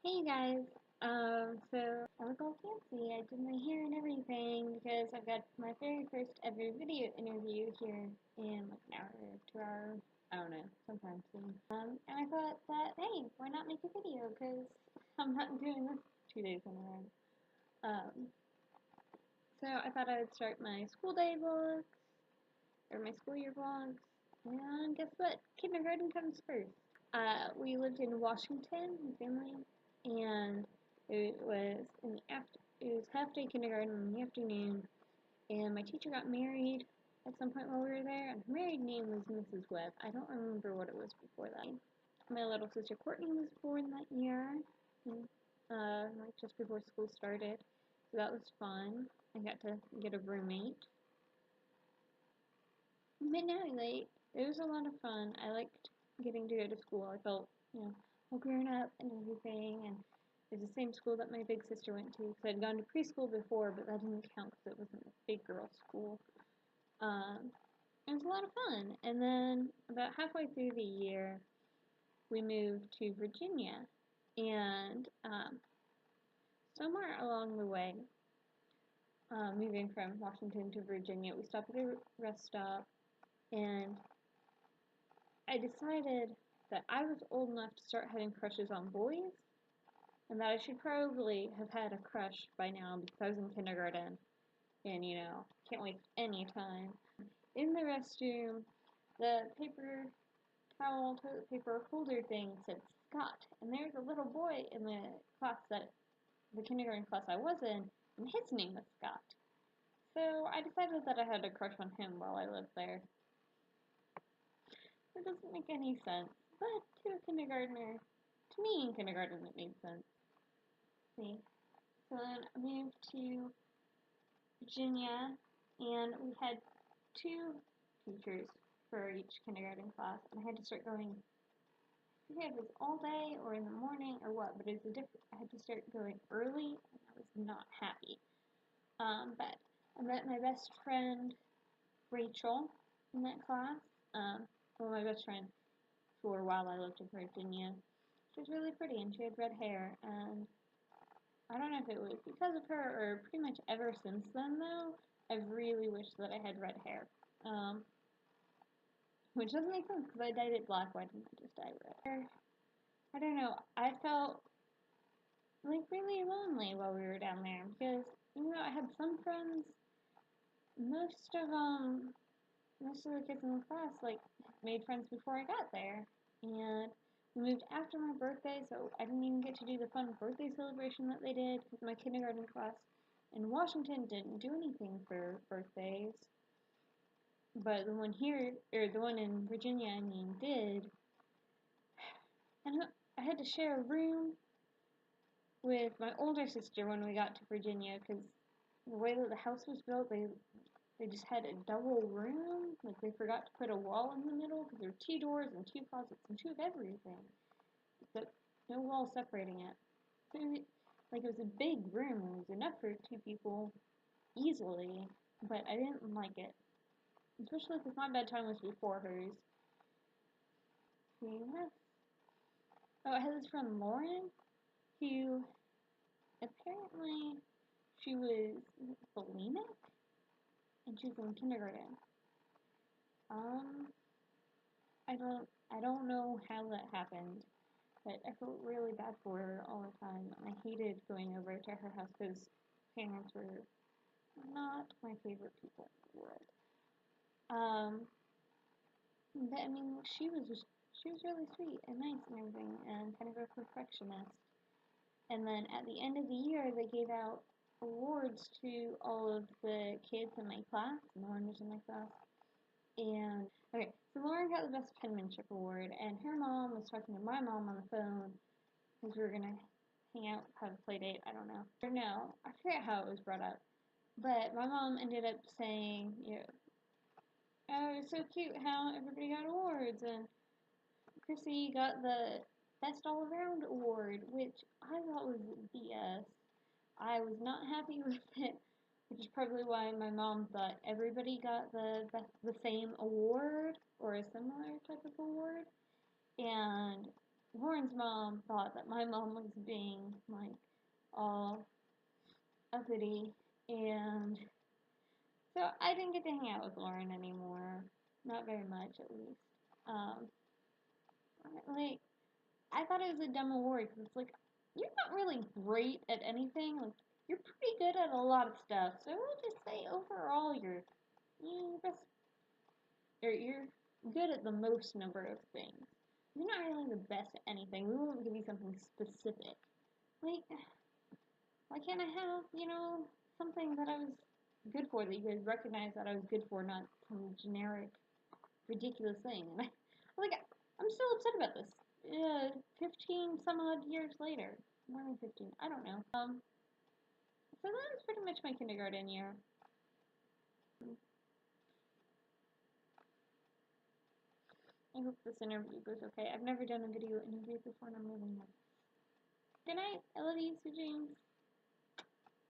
Hey guys, so I was all fancy. I did my hair and everything because I've got my very first ever video interview here in like an hour or 2 hours. I don't know, sometime soon. And I thought that, hey, why not make a video? Because I'm not doing this 2 days in a row. Um, so I thought I would start my school day vlogs, or my school year vlogs. And guess what? Kindergarten comes first. We lived in Washington, my family, and it was in the it was half day kindergarten in the afternoon, and my teacher got married at some point while we were there, and her married name was Mrs. Webb. I don't remember what it was before that. My little sister Courtney was born that year, like just before school started, so that was fun. I got to get a roommate. But no, like, it was a lot of fun. I liked getting to go to school. I felt, all grown up and everything. And it was the same school that my big sister went to. Because I'd gone to preschool before, but that didn't count because it wasn't a big girl school. Um, it was a lot of fun. And then about halfway through the year, we moved to Virginia. And somewhere along the way, moving from Washington to Virginia, we stopped at a rest stop. And I decided that I was old enough to start having crushes on boys, and that I should probably have had a crush by now because I was in kindergarten, and can't waste any time. In the restroom, the paper towel, toilet paper holder thing said Scott, and there's a little boy in the kindergarten class I was in, and his name was Scott. So I decided that I had a crush on him while I lived there. It doesn't make any sense, but to a kindergartner, to me in kindergarten it made sense. See, so then I moved to Virginia, and we had two teachers for each kindergarten class, and I had to start going. I forget if it was all day or in the morning or what, but it was a different. I had to start going early, and I was not happy. But I met my best friend Rachel in that class. My best friend for a while I lived in Virginia. She was really pretty and she had red hair, and I don't know if it was because of her or pretty much ever since then though, I've really wished that I had red hair. Which doesn't make sense because I dyed it black, why didn't I just dye it red? I don't know, I felt like really lonely while we were down there because even though I had some friends, most of the kids in the class like made friends before I got there, and we moved after my birthday, so I didn't even get to do the fun birthday celebration that they did because my kindergarten class in Washington didn't do anything for birthdays, but the one here, or the one in Virginia, I mean, did. And I had to share a room with my older sister when we got to Virginia because the way that the house was built, they just had a double room. Like, they forgot to put a wall in the middle because there were two doors and two closets and two of everything. But no wall separating it. So, like, it was a big room. It was enough for two people easily. But I didn't like it. Especially because my bedtime was before hers. Yeah. Oh, I had this friend Lauren who apparently she was bulimic and she was in kindergarten. Um, I don't know how that happened, but I felt really bad for her all the time, and I hated going over to her house because parents were not my favorite people in the world. Um, but I mean, she was really sweet and nice and everything, and kind of a perfectionist. And then at the end of the year, they gave out awards to all of the kids in my class, and Lauren was in my class. And okay, so Lauren got the best penmanship award, and her mom was talking to my mom on the phone because we were gonna hang out, have a play date. I don't know. Or no, I forget how it was brought up. But my mom ended up saying, oh, it's so cute how everybody got awards, and Chrissy got the best all around award, which I thought was BS. I was not happy with it, which is probably why my mom thought everybody got the same award or a similar type of award. And Lauren's mom thought that my mom was being like all uppity, and so I didn't get to hang out with Lauren anymore. Not very much, at least. Um, like I thought it was a dumb award because it's like you're not really great at anything. Like you're pretty good at a lot of stuff, so we'll just say overall you're best or you're good at the most number of things. You're not really the best at anything. We won't give you something specific. Like why can't I have something that I was good for that you guys recognize that I was good for, not some generic ridiculous thing? And like I'm still upset about this. 15 some odd years later. More than 15. I don't know. So that was pretty much my kindergarten year. I hope this interview goes okay. I've never done a video interview before and I'm really nervous. Good night. I love you, Sue James.